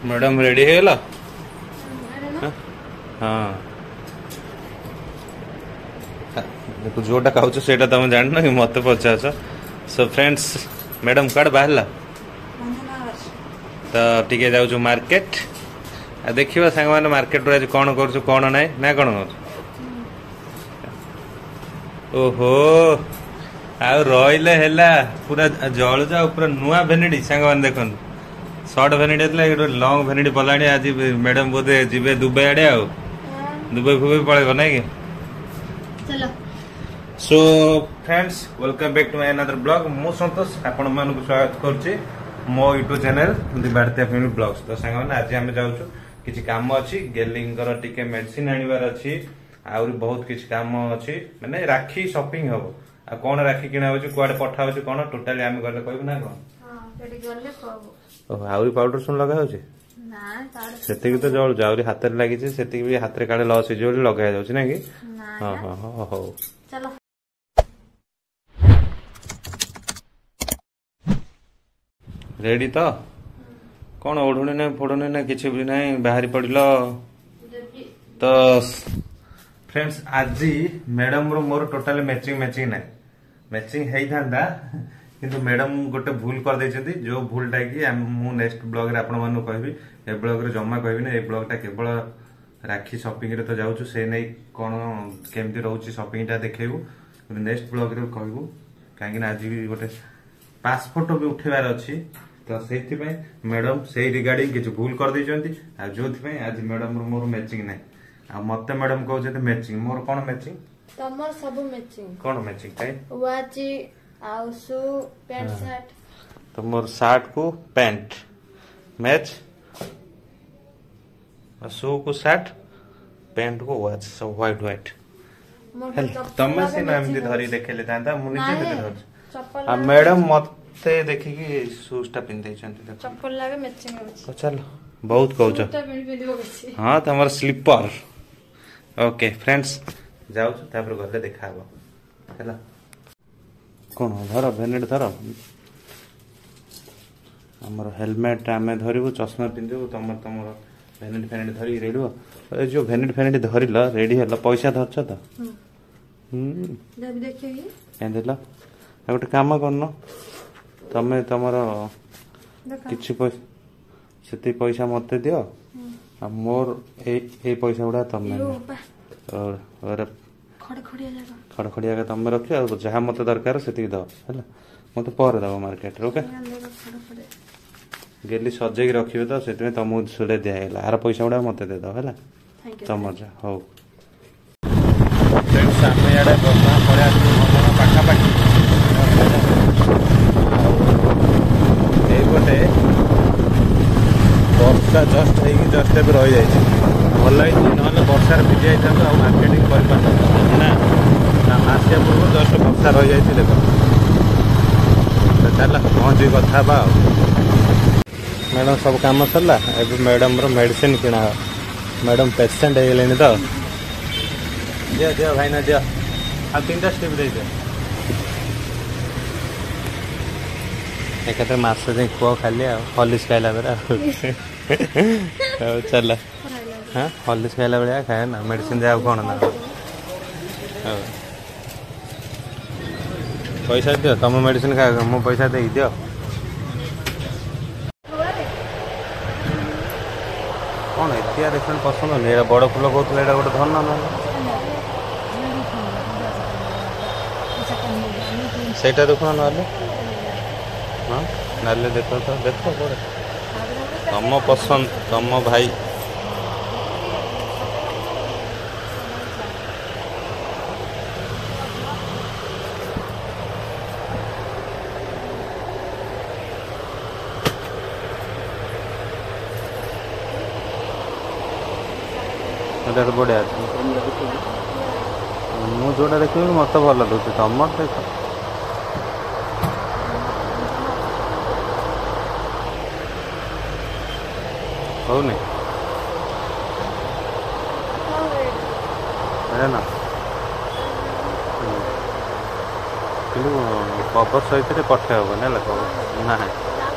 Madam ready है हाँ देखो जोटा खाऊ से तुम जान कि मत पचास सो फ्रेंड्स मैडम कड़ बाहर तो टे जाऊ मार्केट देखा सांग मैंने मार्केट आज कौन कर कौन ना ना कौन कर ओहो आ रही है पूरा जल जा पूरा नुआ भेनिटी सांग मैंने देख सर्ट भेनिटी लंग भेनिटी पला आज मैडम बोधे जी दुबई आड़े आ दुबई फुबई पड़ेगा ना कि so friends welcome back to my another blog मु संतोष आपण मान को स्वागत करछि मो यूट्यूब चैनल दी भारतीय फैमिली ब्लॉग्स तो सांग मैंने आज आम जाऊँ किसी काम अच्छी गेलिंगर टिके मेडिसिन आनिबार अच्छी आउरी बहुत किसी काम अच्छी माने राखी शॉपिंग हबो आ कोन राखी किना होछि कुआडे पठा होछि कोन टोटली आम गले कहबो ना कोन हां पेडी गले कहबो ओ आउरी पाउडर सुन लगा होछि ना पाउडर सेति की तो जळ जाउरी हाथ रे लागि छै सेति भी हाथ रे काडे लॉस हो जोली लगा जाउछि ना कि हां हां हां हो चलो रेडी तो कौन ओढ़ुनी ना फोड़ुनी ना किसी भी नहीं बाहरी पड़िल तो फ्रेंड्स आज मैडम मोर टोटाली मैचिंग मैचिंग ना मैचिंग होता किंतु मैडम गोटे भूल कर देछंती जो भूलटा कि मु नेक्स्ट ब्लॉग रे आपण मानु कहबी ए ब्लॉग रे जम्मा कहबी ना ए ब्लॉगटा केवल राखी शॉपिंग रे तो जाउछु से नै कोन केमती रहउची शॉपिंग टा देखेबू नेक्स्ट ब्लॉग रे कहबू काहे कि आज भी गोटे पासपोर्ट भी उठेबार अछि तो से मैडम से रिगार्डिंग किसी भूल कर देछंती आ जो आज मैडम मोर मैचिंग नै आ मते मैडम कहउछते मैचिंग मोर कोन मैचिंग तमर सब मैचिंग कोन मैचिंग काई वाच आउ शू पैंट शर्ट तो मोर शर्ट को पैंट मैच आ शू को शर्ट पैंट को वाच सब व्हाइट व्हाइट तमे से नाम दी धरी देखेले तांता मुनि से धर आ मैडम मते देखि कि शूज टा पिन देछंती देखो चप्पल लागे मैचिंग होछि तो चल बहुत कहउछ हां तमर स्लीपर ओके फ्रेंड्स जाऊ तापर गले देखाबो हैला कोन धर भेनेट धर हमर हेलमेट आमे धरिबो चश्मा पिनदेबो तमर तमर भेनेट फेनेट धरि रेडीबो ए जो भेनेट फेनेट धरिला रेडी हला पैसा धरछ त जब देखिए एंदेला गोटे काम करनो तमे तमर किछि पैसा सेति पैसा मते दियो आ मोर ए पैसा उडा तमे और खड़खड़िया के तमे रखियो आ जहा मते दरकार सेति दो हैला मते पर दबो मार्केट ओके गेली सजे के रखियो तो सेति में तमु सुले दिया हैला आर पैसा उडा मते दे दो हैला तमर जा हो फ्रेंड्स सामने याडे बसा पड़े आज मन पाखा पाखी ए गोटे वर्षा जस्ट है जस्ट एबे रही जाइए भल ना वर्षार भिजी जाता मार्केटिंग ना आसिया पूर्व जस्ट वर्षा रही जाइए देख चल पहुँची कथा मैडम सब काम सरला ए मैडम मेडिसिन किना मैडम पेसेंट हो गले तो दियो दियो भाई ना दियो आ 3टा स्टेप दे दियो एक मास जाए खुआ खाली हॉर्लिक्स खाइला चल हाँ हॉर्लिक्स खाइला भाया खाए ना मेडिसिन जाए कौन ना पैसा दियो तुम मेडिसिन खा मो पैसा दे दियो कौन इतिहास देखने पसंद नहीं बड़ फुल कहते यहाँ गोटे धन ना सेटा देखो ना हाँ नाले देखो तो देखो तम पसंद तम भाई बढ़िया मु जोटा देख मत भल दूसरी तुम देख हो नहीं ना कि कवर सहित पठे हम ना कवर ना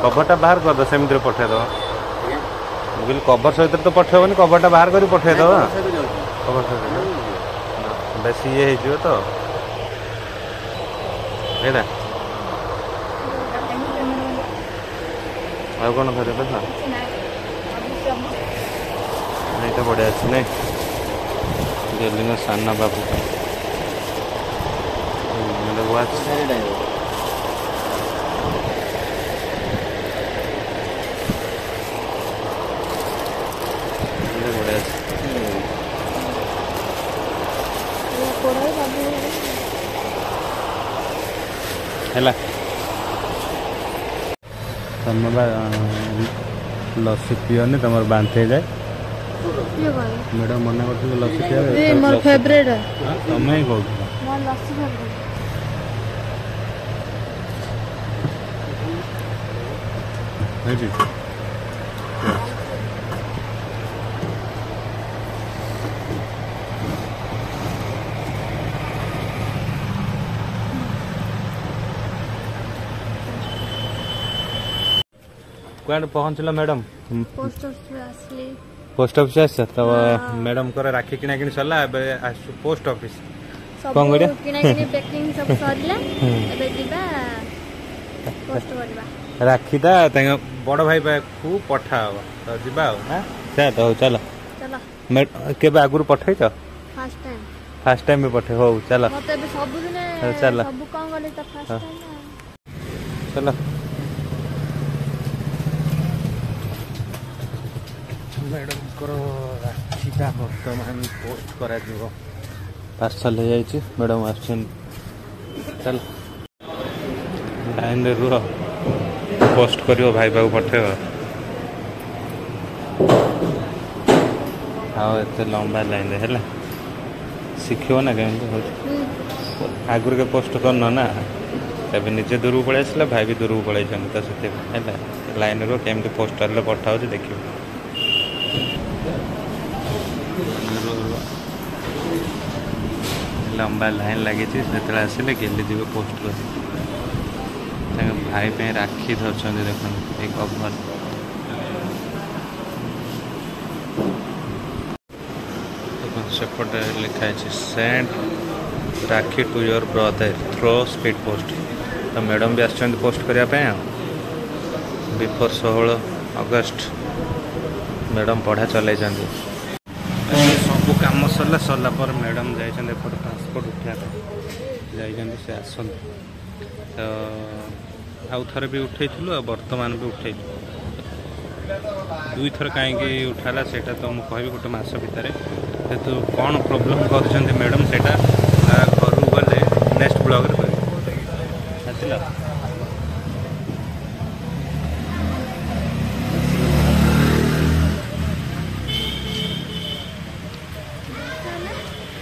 कवरटा बाहर करद सेमती पठेद କହିଲି କଭର ସହିତ ତ ପଠେଇବନି, କଭରଟା ବାହାର କରି ପଠେଇଦବା। କଭର ସହିତ ବେଶୀ ଇଏ ହେଇଯିବ ତ ଏଇଟା। ଆଉ କ'ଣ ଧରିବ ଦେଖ, ଏଇଟା ବଢ଼ିଆ ଅଛି ନାଇଁ, ଗେଲିଙ୍କ ସାନ ବାବୁ ୱାଚ୍ ବଢ଼ିଆ ଅଛି। ହେଲା ତମେ ବା ଲସି ପିଅନି, ତମର ବାନ୍ତି ହେଇଯାଏ। ମ୍ୟାଡ଼ାମ ମନା କରୁଥିଲେ ଲସି ପିଇବା, ମୋର ଫେଭରେଟ୍। ତମେ ହିଁ କହୁଥିଲ। ମୋର ଲସି ଫେଭରେଟ୍। ହେଇଛି କୁଆଡ଼େ ପହଞ୍ଚିଲ ମ୍ୟାଡ଼ାମ? पोस्ट ऑफिस असली पोस्ट ऑफिस आस तो मैडम को राखी किना किनी सरला, एबे आसु पोस्ट ऑफिस। सब कौन करिया? किना किनी पैकिंग सब सरला एबे दिबा पोस्ट करबा। राखी दा तंग बड़ भाई पाखु पठा हो तो जिबा हो ना से तो चलो चलो केबे आगुर पठै छ? फर्स्ट टाइम भी पठे हो चलो मते एबे सब दिने चलो सब कोन गले त फर्स्ट टाइम चलो मैडम को राखीटा बर्तमान पोस्ट करा दिबो। पार्सल हो जाइए, मैडम आसन चल लाइन रे रुह, पोस्ट करियो भाई बाबू पठेब। हाँ एत लंबा लाइन है शिखो ना केमी आगुरी के पोस्ट करन ना, तबे निजे दूर को पड़े आसला, भाई भी दूर को पड़े तो से लाइन रो केमी पोस्टर पठा हो देखिए। लंबा लाइन लगी से आसिले गेली जी पोस्ट कर भाई पे राखी धरछन देख एक कवर सेपटे लिखाई send Rakhi to your brother through speed post. तो मैडम भी आस पोस्ट करने बिफोर 16 अगस्त मैडम पढ़ा चल सब कम सरला सरला पर मैडम जाइए पासपोर्ट उठा जाइए से आस तो आउ थे भी उठेलु बर्तमान भी उठे दुई थर कहीं उठाला से तो मुझे कह गोटे मस भितर तो कौन प्रोब्लेम कर मैडम से घर गले नेक्स्ट ब्लॉग रे आसला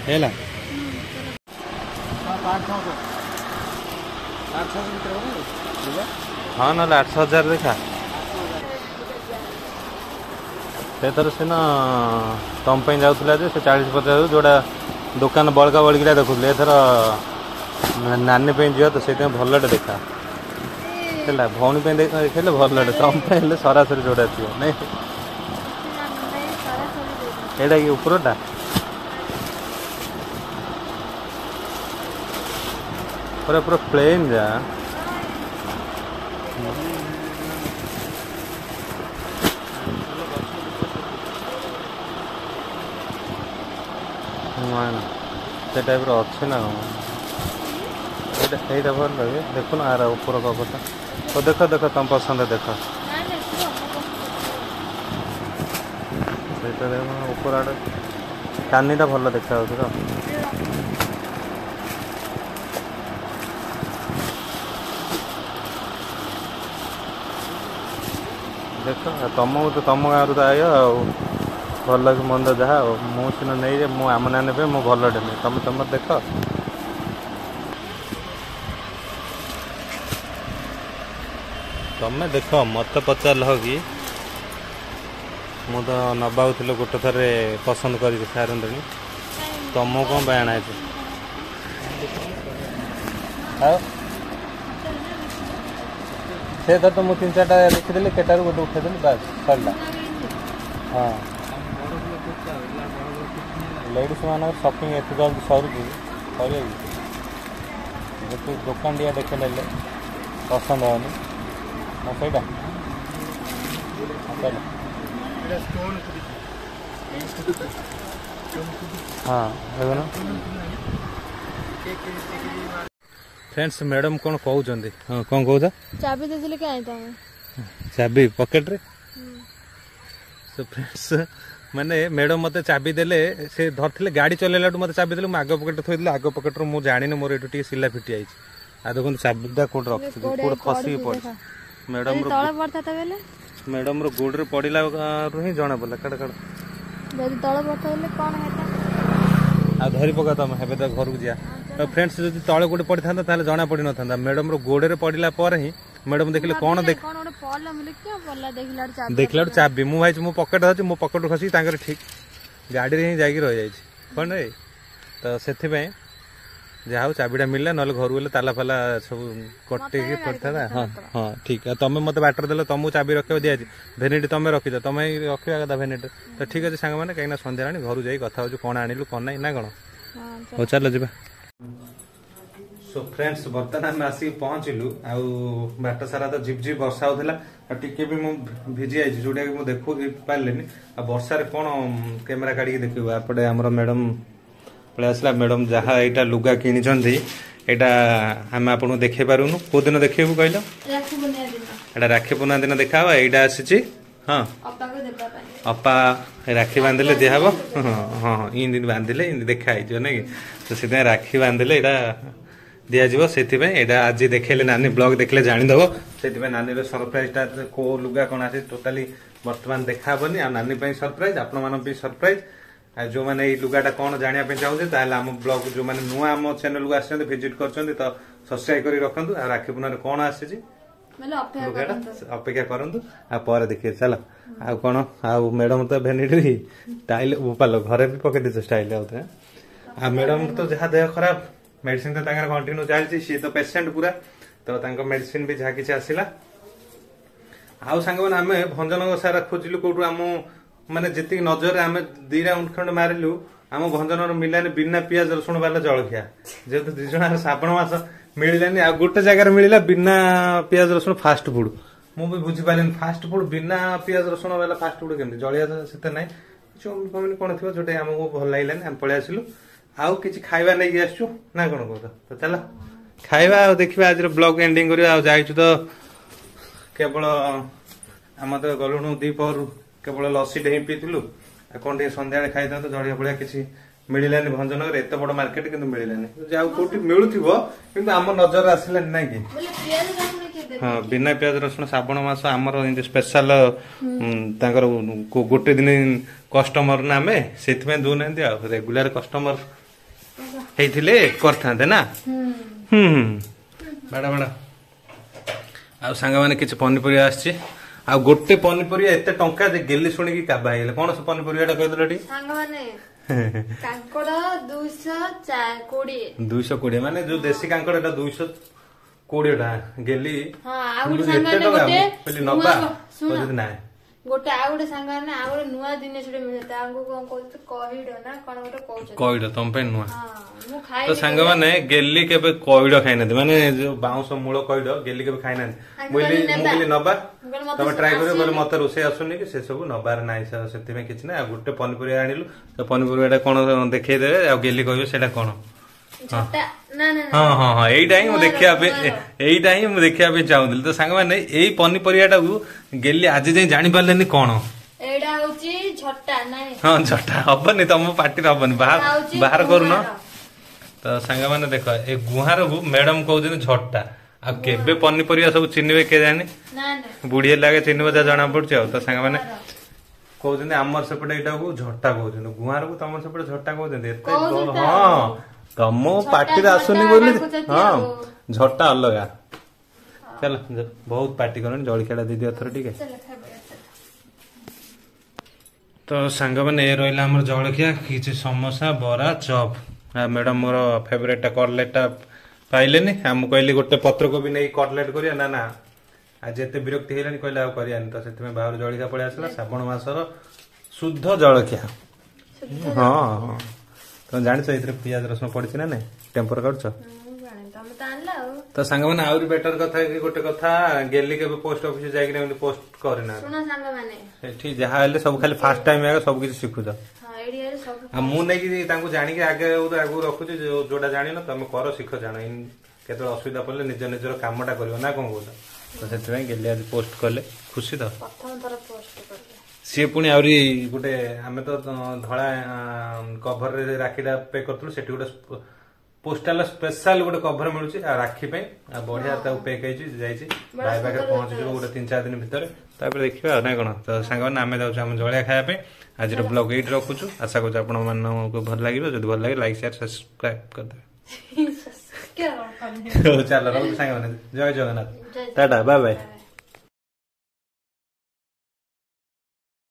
हेला हाँ ना 8,000 देखा से थर सीना तुम जाऊला से 40-50 जोड़ा दुकान बड़का बड़का देखुले एथर नानी जी तो से भलटे देखा है भौणी देखे भलटे तुम सरासरी जोड़ा थी नहीं एटा कि उपरटा पूरा पूरा प्लेन जा से टाइप अच्छे ना यहाँ भल लगे देखो ना आर ऊपर कपड़ा तो देख देख तुम पसंद देख देख ऊपर आड़े कानीटा भल देखा तो देख तुम तो तुम गाँव तो आय भल कि मंद जहाँ मुझे नहीं आम ना ने मु भलटे नहीं तुम तुम देख तुम देख मत पचार कि मु तो नबाऊ गोटे थर पसंद कर सारे तुमको कौन आना से तो मुझे 3-4टा लिखिदेली केटारू गोटे उठेदेली बास सरला हाँ लेडीज मान सपिंग एत जल्दी सरुची सर गोटे दुकान टिया देखे ने पसंद हेनी हाँ सहीटा चलो हाँ देखो फ्रेंड्स मैडम कौन कहते हाँ कौन कौच चाबी देथिले काहे तमे चाबी पॉकेट रे तो फ्रेंड्स माने मैडम मते चाबी देले से धरथिले गाड़ी चलेला मते चाबी देले आग पॉकेट थोइले आग पॉकेट रो मु जानि मोर एटू टी सिला फिटी आइछ आ देखो चाबीटा कोड रखछि कोड खसी पड़ मैडम रो तळे पड़ता त बेले मैडम रो गोड रे पडिला रु ही जणा बोला कड़ कड़ जदी तळे पड़ता बेले कोन हेता आ धरी पका तम हेबे त घर को जिया तो फ्रेंड्स जदी तळे गोड पड़ी थांदा ताले जणा पड़ी न थांदा मैडम रो गोड रे पडिला पर ही मैडम देखले कोन देख कोन ओडे पड़ला मिले क्या पड़ला देखला देखला चाबी मु भाई मु पॉकेट अछि मु पॉकेट खसी तांकर ठीक गाड़ी रे ही जाई रह जाई कोन रे तो सेथि पे जाओ चाबीटा मिलला नले घर गेले ताला फाला सब कटे के पड़ता हां हां ठीक है तमे मते बैटर देले तमु चाबी रखे दिया छी भेनिटी तमे रखि त तमे रखिया कदा भेनिटी तो ठीक अछि संग माने कहिना संध्या रानी घर जाई कथा हो कोन आनिलु कोन नै ना कोन हो चलो जिबा सो फ्रेंड्स बर्तमान में आसी पहुंचलु आउ बाट सारा तो झिप झिप वर्षा होता टिके भी मु भिजी आई जोटा कि मुझे देखु पारे आ वर्षा कौन कैमेरा काढ़ी देखिए आपटे आम मैडम पलि आसला मैडम जहाँ यहाँ लुगा किणी यहाँ आम आपको देखे पारूनु कौ दिन देखू कहल एटा राखी पूर्णिमा दिन देखा यहाँ आसी हाँ अपा राखी बांधिले दिहब हाँ हाँ इन बांधिले देखा ना कि तो से राखी बांधिले यहाँ दिज्व से आज देखेले नानी ब्लॉग देखले जानीदेव से नानी सरप्राइजटा को लुगा कौन आसी टोटाली बर्तमान देखा हेनी आ नानी सरप्राइज आपण मान सरप्राइज जो मैंने लुगाटा कौन जाना चाहूँगे आम ब्लॉग जो मैंने नुआ आम चैनल को आस भिजिट कर सब्सक्राइब कर रखु आ राखी पूर्णिमा कौन आसी अपेक्षा करूँ आपर देखिए चल आ कौन आ मैडम तो भेनिटी स्टाइल पाल घरे भी पकड़ दीच स्टाइल आ मैडम तो जहाँ देह खराब मेडिसिन तो कंटिन्यू चलती सी तो पेसेंट पूरा तो मेडिसिन भी जहाँ किसी आसला आउ सांग मैंने आम भंजनगर सारा खोजिलु कौटू आम माने जी नजर आम 2 राउंड खंड मारिलु आम भंजनगर मिलानी बिना पियाज रसुण वाला जलखिया जेहेतु दिज श्रावण मास मिलानी आ गोटे जगार मिलला बिना पियाज रसुण फास्ट फुड मुझे बुझीपारे फास्ट फुड बिना पियाज रसुण वाला फास्ट फुड केमती जलिया से ना चौमिन फमिन कौन थी जो आमको भल लगे आम पलि आसलु आउ किसी खाଇବା नहीं आसु ना कौन कह तो चल खाଇବା देखा आज ब्लॉग एंडिंग कर तो केवल आम तो गलुणु दीपहर केवल लस्सी टे पीलु कौन सन्ध्या खाई था जड़िया फड़िया किसी मिलानी भंजनगर एत बड़ मार्केट कि मिलानी जहाँ कौटी मिलूव कि आम नजर आसलानी ना कि हाँ बिना पियाज रसुण श्रावण मास आमर स्पेशल गोटे दिन कस्टमर ना आम से दूना रेगुलर कस्टमर होते करते ना बड़ा बड़ा आ सांग मैंने किसी पनीपरिया आसी आ गोटे पनीपरिया एत टंका गेली शुणी काबा है कौन से पनीपरिया कहते कांकड़ 220 माने जो देसी कांकड़ 220 गेली ना गोटे आ गोटे सांग ना आ गोटे नुआ दिन मिलता कौन कहिड ना कौन गोटे कहिड तुम पे नुआ तो सांग माने गेली केबे कहिड खाइ ना माने जो बाउंस मूल कहिड गेली केबे खाइ ना बोली नबा तब ट्राई करियो बोले मते रोसे आसुनी कि से सब नबार नाइ सेति में किछ ना गोटे पनीपरिया आनिलु तो पनीपरियाटा कोन देखै देबे आ गेली कहबे सेटा कोन हाँ हाँ हाँ यहीटा ही देखा चाहूली तो सांग मैंने यही पनीपरियाटा को गेली आज जाए जानी पारे कौन हाँ झटा हबनी तुम पार्टी हबनी बाहर करूँ तो सांग मैंने देख ए गुहार को मैडम कहते झटा आ केबे पनीपरिया सब चिन्हे के जानी बुढ़ी लगे चिन्ह जना पड़े तो सांग मैंने कहते आमर सेपटे यहाँ को झटा कहते गुहार को तुम सेपटे झटा कहते हाँ तम पार्टी आसुनी बोली हाँ झटा अलग चल बहुत पार्टी कर जलखिया दीदी थर ठीक है तो सांग मैंने रहा आम जलखिया किसी समोसा बरा चप मैडम मोर फेवरेट कटलेटा पाइले आम कहली गोटे पत्र को भी नहीं कटलेट करिया ना आज एत विरक्ति है कहले करानी तो से बाहर जलखिया पड़े आसला श्रावण मासर शुद्ध जलखिया शुद्ध हाँ हाँ तुम जानिଛ ଏଥିରେ ପିଆଜ ରସୁଣ ପଡିଛି ନା ନାଇଁ ଟେମ୍ପର କରୁଛ ଜାଣି ତମେ ତ ଆଣିଲ ଆଉ ତ ସାଙ୍ଗମାନେ ଆହୁରି ବେଟର କଥା କି ଗୋଟେ କଥା ଗେଲି କେବେ ପୋଷ୍ଟ ଅଫିସ ଯାଇକି ଏମିତି ପୋଷ୍ଟ କରିନା ଶୁଣ ସାଙ୍ଗମାନେ ସେଠି ଯାହା ହେଲେ ସବୁ ଖାଲି ଫାଷ୍ଟ ଟାଇମ ଆଗ ସବୁ କିଛି ଶିଖୁଛ ହଁ ଏଇଠି ଆରେ ସବୁ ଆଉ ମୁଁ ନେଇକି ତାଙ୍କୁ ଜାଣିକି ଆଗେ ଆଗକୁ ରଖୁଛି ଯୋଉଟା ଜାଣିନ ତମେ କର ଶିଖ ଜାଣ କେତେବେଳେ ଅସୁବିଧା ପଡିଲେ ନିଜ ନିଜର କାମଟା କରିବ ନା କଣ କହୁଛ ତ ସେଥିପାଇଁ ଗେଲି ଆଜି ପୋଷ୍ଟ କଲେ ଖୁସି ତ ପ୍ରଥମ ଥର ପୋଷ୍ଟ କଲେ ସିଏ ପୁଣି ଆହୁରି ଗୋଟେ ଆମେ ତ ଧଳା କଭରରେ ରାକ୍ଷୀଟା ପେ କରିଥିଲୁ ସେଠି ଗୋଟେ ପୋଷ୍ଟାଲ ସ୍ପେଶାଲ ଗୋଟେ କଭର ମିଳୁଛି ଆଉ ରାକ୍ଷୀ ପାଇଁ ଆଉ ବଢିଆ ତାକୁ ପେକ୍ ହେଇଛି ଯାଇଛି ଭାଇ ପାଖରେ ପହଞ୍ଚିଯିବ ଗୋଟେ 3-4 ଦିନ ଭିତରେ ତାପରେ ଦେଖିବା ଆଉ ନାଇଁ କଣ ତ ସାଙ୍ଗମାନେ ଆମେ ଯାଉଛୁ ଆମ ଜଳଖିଆ ଖାଇବା ପାଇଁ ଆଜିର ବ୍ଲଗ ଏଇଠି ରଖୁଛୁ ଆଶା କରୁଛୁ ଆପଣ ମାନଙ୍କୁ ଭଲ ଲାଗିବ ଯଦି ଭଲ ଲାଗେ ଲାଇକ୍ ସେୟାର ସବସ୍କ୍ରାଇବ କରିଦେବେ ଚାଲ ରଖୁଛୁ ସାଙ୍ଗମାନେ ଜୟ ଜଗନ୍ନାଥ ଟାଟା ବାଏ ବାଏ